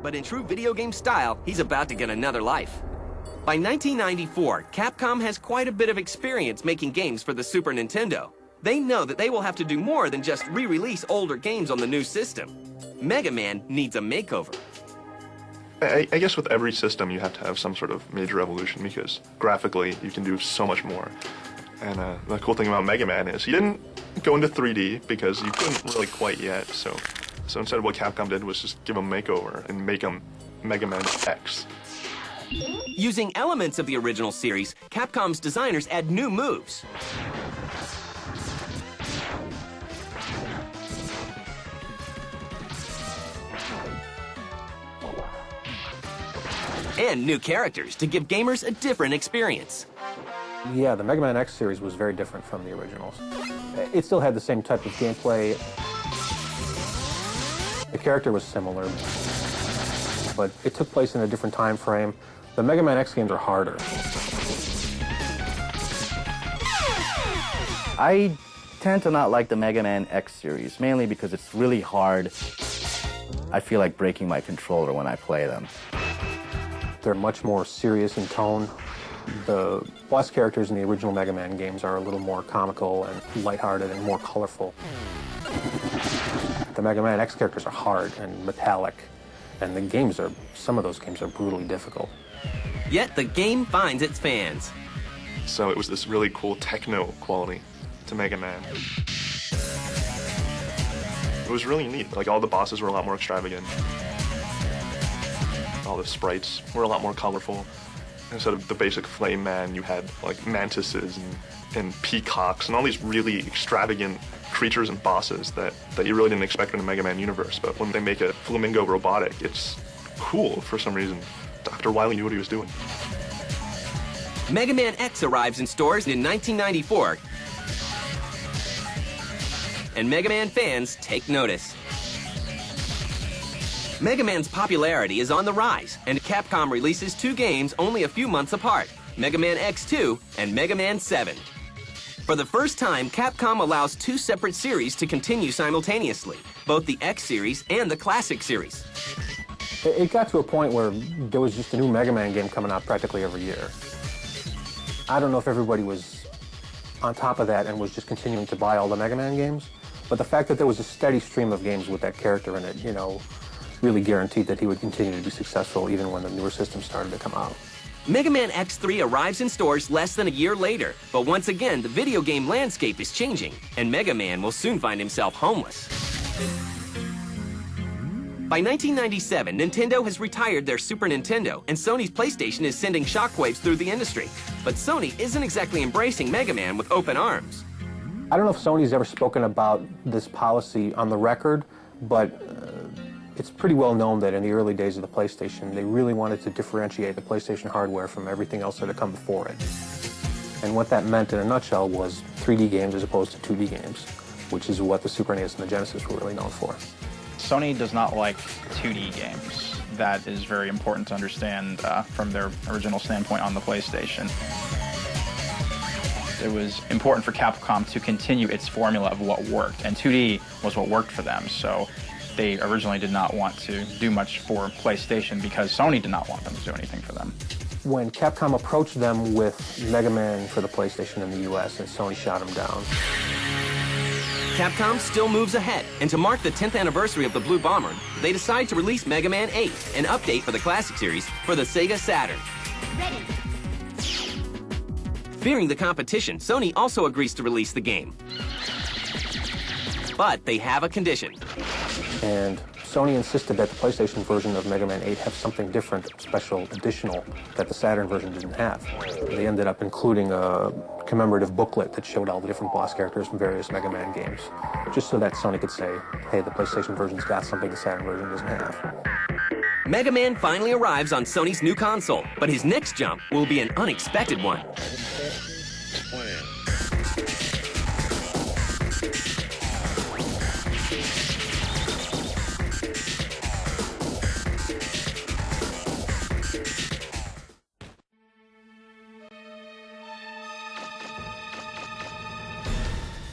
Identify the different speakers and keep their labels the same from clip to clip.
Speaker 1: but in true video game style, he's about to get another life. By 1994, Capcom has quite a bit of experience making games for the Super Nintendo. They know that they will have to do more than just re-release older games on the new system. Mega Man needs a makeover.
Speaker 2: I guess with every system you have to have some sort of major evolution because graphically you can do so much more. And the cool thing about Mega Man is he didn't go into 3D because you couldn't really quite yet. So instead what Capcom did was just give him a makeover and make him Mega Man X.
Speaker 1: Using elements of the original series, Capcom's designers add new moves. And new characters to give gamers a different experience.
Speaker 3: Yeah, the Mega Man X series was very different from the originals. It still had the same type of gameplay. The character was similar, but it took place in a different time frame. The Mega Man X games are harder.
Speaker 4: I tend to not like the Mega Man X series, mainly because it's really hard. I feel like breaking my controller when I play them.
Speaker 3: They're much more serious in tone. The boss characters in the original Mega Man games are a little more comical and lighthearted and more colorful. The Mega Man X characters are hard and metallic, and some of those games are brutally difficult.
Speaker 1: Yet the game finds its fans.
Speaker 2: So it was this really cool techno quality to Mega Man. It was really neat. Like, all the bosses were a lot more extravagant. All the sprites were a lot more colorful. Instead of the basic Flame Man, you had like mantises and peacocks and all these really extravagant creatures and bosses that you really didn't expect in the Mega Man universe. But when they make a flamingo robotic, it's cool for some reason. Dr. Wily knew what he was doing.
Speaker 1: Mega Man X arrives in stores in 1994, and Mega Man fans take notice. Mega Man's popularity is on the rise, and Capcom releases two games only a few months apart, Mega Man X2 and Mega Man 7. For the first time, Capcom allows two separate series to continue simultaneously, both the X series and the Classic series.
Speaker 3: It got to a point where there was just a new Mega Man game coming out practically every year. I don't know if everybody was on top of that and was just continuing to buy all the Mega Man games, but the fact that there was a steady stream of games with that character in it, really guaranteed that he would continue to be successful even when the newer systems started to come out.
Speaker 1: Mega Man X3 arrives in stores less than a year later, but once again, the video game landscape is changing, and Mega Man will soon find himself homeless. By 1997, Nintendo has retired their Super Nintendo, and Sony's PlayStation is sending shockwaves through the industry. But Sony isn't exactly embracing Mega Man with open arms.
Speaker 3: I don't know if Sony's ever spoken about this policy on the record, but it's pretty well known that in the early days of the PlayStation, they really wanted to differentiate the PlayStation hardware from everything else that had come before it. And what that meant in a nutshell was 3D games as opposed to 2D games, which is what the Super NES and the Genesis were really known for.
Speaker 5: Sony does not like 2D games. That is very important to understand from their original standpoint on the PlayStation. It was important for Capcom to continue its formula of what worked, and 2D was what worked for them. So they originally did not want to do much for PlayStation because Sony did not want them to do anything for them.
Speaker 3: When Capcom approached them with Mega Man for the PlayStation in the US, and Sony shot him down.
Speaker 1: Capcom still moves ahead, and to mark the 10th anniversary of the Blue Bomber, they decide to release Mega Man 8, an update for the Classic series, for the Sega Saturn.
Speaker 6: Ready.
Speaker 1: Fearing the competition, Sony also agrees to release the game. But they have a condition.
Speaker 3: And Sony insisted that the PlayStation version of Mega Man 8 have something different, special, additional, that the Saturn version didn't have. They ended up including a commemorative booklet that showed all the different boss characters from various Mega Man games, just so that Sony could say, hey, the PlayStation version's got something the Saturn version doesn't have.
Speaker 1: Mega Man finally arrives on Sony's new console, but his next jump will be an unexpected one.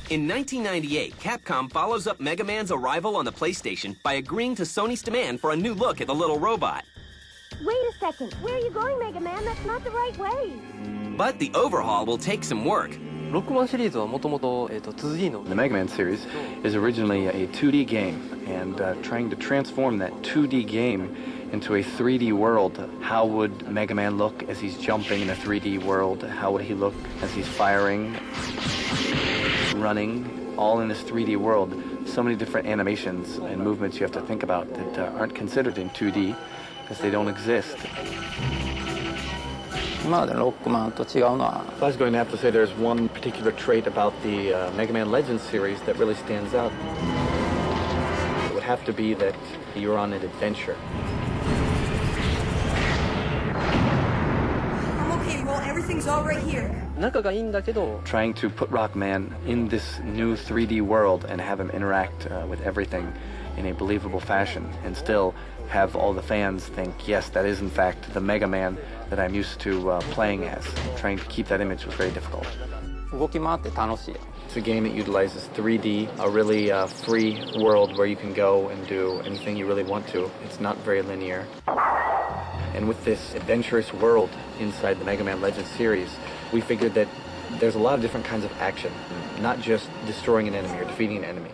Speaker 1: In 1998, Capcom follows up Mega Man's arrival on the PlayStation by agreeing to Sony's demand for a new look at the little robot.
Speaker 6: Wait a second. Where are you going, Mega Man? That's not the right way.
Speaker 1: But the overhaul will take some work.
Speaker 7: The Mega Man series is originally a 2D game, and trying to transform that 2D game into a 3D world. How would Mega Man look as he's jumping in a 3D world? How would he look as he's firing, running, all in this 3D world? So many different animations and movements you have to think about that aren't considered in 2D because they don't exist. If I was going to have to say there's one particular trait about the Mega Man Legends series that really stands out, it would have to be that you're on an adventure.
Speaker 8: I'm okay, well, everything's all right here.
Speaker 7: Trying to put Rockman in this new 3D world and have him interact with everything in a believable fashion and still have all the fans think, yes, that is in fact the Mega Man that I'm used to playing as. Trying to keep that image was very difficult. It's a game that utilizes 3D, a really free world where you can go and do anything you really want to. It's not very linear. And with this adventurous world inside the Mega Man Legends series, we figured that there's a lot of different kinds of action, not just destroying an enemy or defeating an enemy.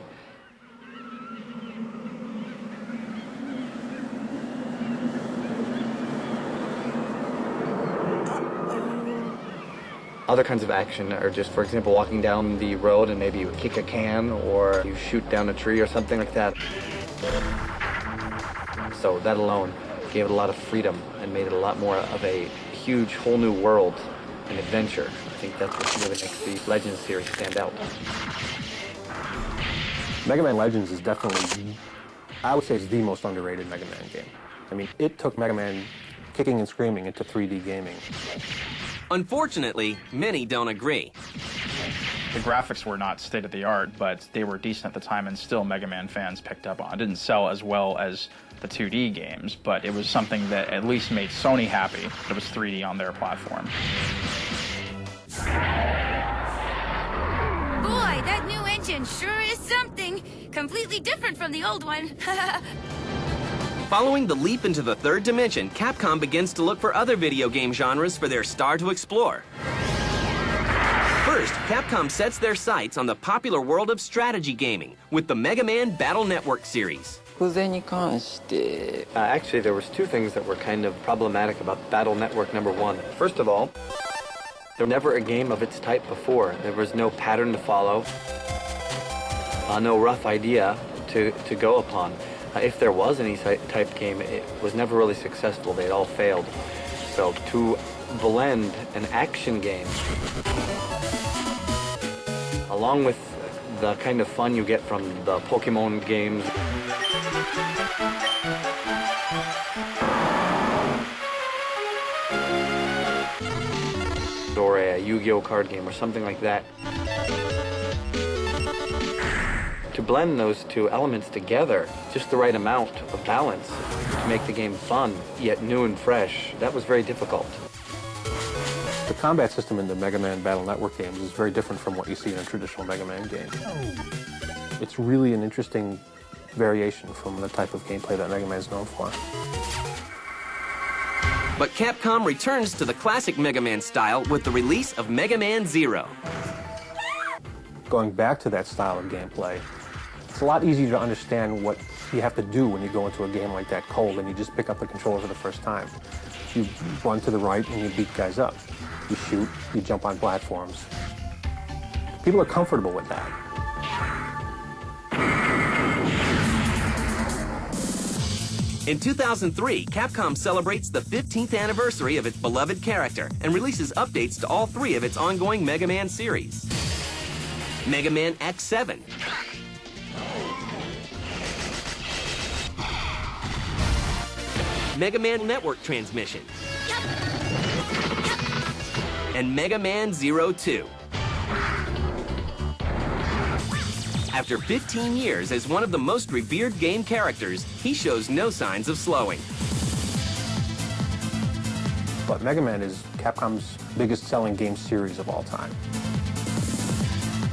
Speaker 7: Other kinds of action are just, for example, walking down the road and maybe you kick a can or you shoot down a tree or something like that. So that alone gave it a lot of freedom and made it a lot more of a huge whole new world and adventure. I think that's what really makes the Legends series stand out.
Speaker 3: Mega Man Legends is definitely, I would say it's the most underrated Mega Man game. I mean, it took Mega Man kicking and screaming into 3D gaming.
Speaker 1: Unfortunately, many don't agree.
Speaker 5: The graphics were not state-of-the-art, but they were decent at the time, and still Mega Man fans picked up on. It didn't sell as well as the 2D games, but it was something that at least made Sony happy that it was 3D on their platform.
Speaker 9: Boy, that new engine sure is something. Completely different from the old one.
Speaker 1: Following the leap into the third dimension, Capcom begins to look for other video game genres for their star to explore. First, Capcom sets their sights on the popular world of strategy gaming with the Mega Man Battle Network series.
Speaker 7: Actually, there was two things that were kind of problematic about Battle Network #1. First of all, there was never a game of its type before. There was no pattern to follow, no rough idea to go upon. If there was any type game, it was never really successful. They'd all failed. So to blend an action game along with the kind of fun you get from the Pokemon games, or a Yu-Gi-Oh card game or something like that. To blend those two elements together, just the right amount of balance to make the game fun, yet new and fresh, that was very difficult.
Speaker 3: The combat system in the Mega Man Battle Network games is very different from what you see in a traditional Mega Man game. It's really an interesting variation from the type of gameplay that Mega Man is known for.
Speaker 1: But Capcom returns to the classic Mega Man style with the release of Mega Man Zero.
Speaker 3: Going back to that style of gameplay, it's a lot easier to understand what you have to do when you go into a game like that cold and you just pick up the controller for the first time. You run to the right and you beat guys up. You shoot, you jump on platforms. People are comfortable with that.
Speaker 1: In 2003, Capcom celebrates the 15th anniversary of its beloved character and releases updates to all three of its ongoing Mega Man series. Mega Man X7, Mega Man Network Transmission, and Mega Man Zero 2. After 15 years as one of the most revered game characters, he shows no signs of slowing.
Speaker 3: But Mega Man is Capcom's biggest selling game series of all time.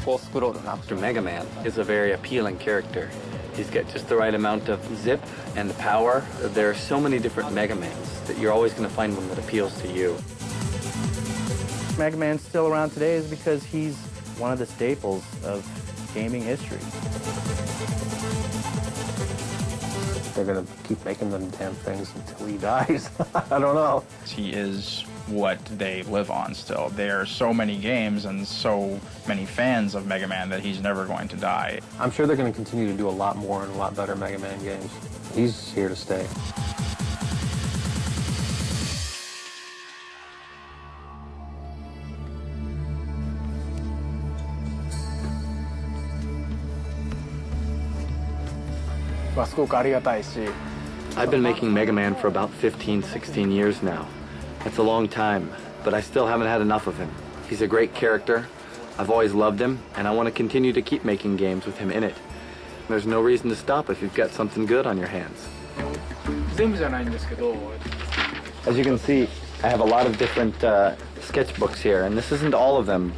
Speaker 7: Mr. Megaman is a very appealing character. He's got just the right amount of zip and power. There are so many different Megamans that you're always going to find one that appeals to you.
Speaker 4: Mega Man's still around today is because he's one of the staples of gaming history.
Speaker 3: They're going to keep making them damn things until he dies. I don't know.
Speaker 5: He is what they live on still. There are so many games and so many fans of Mega Man that he's never going to die.
Speaker 3: I'm sure they're going to continue to do a lot more and a lot better Mega Man games. He's here to stay.
Speaker 7: I've been making Mega Man for about 15, 16 years now. That's a long time, but I still haven't had enough of him. He's a great character. I've always loved him, and I want to continue to keep making games with him in it. There's no reason to stop if you've got something good on your hands. As you can see, I have a lot of different sketchbooks here, and this isn't all of them.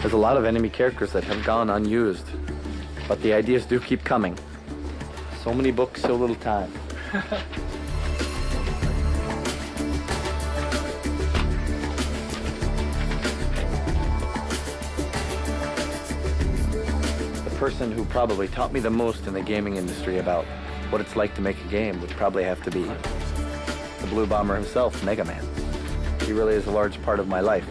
Speaker 7: There's a lot of enemy characters that have gone unused, but the ideas do keep coming. So many books, so little time. The person who probably taught me the most in the gaming industry about what it's like to make a game would probably have to be the Blue Bomber himself, Mega Man. He really is a large part of my life.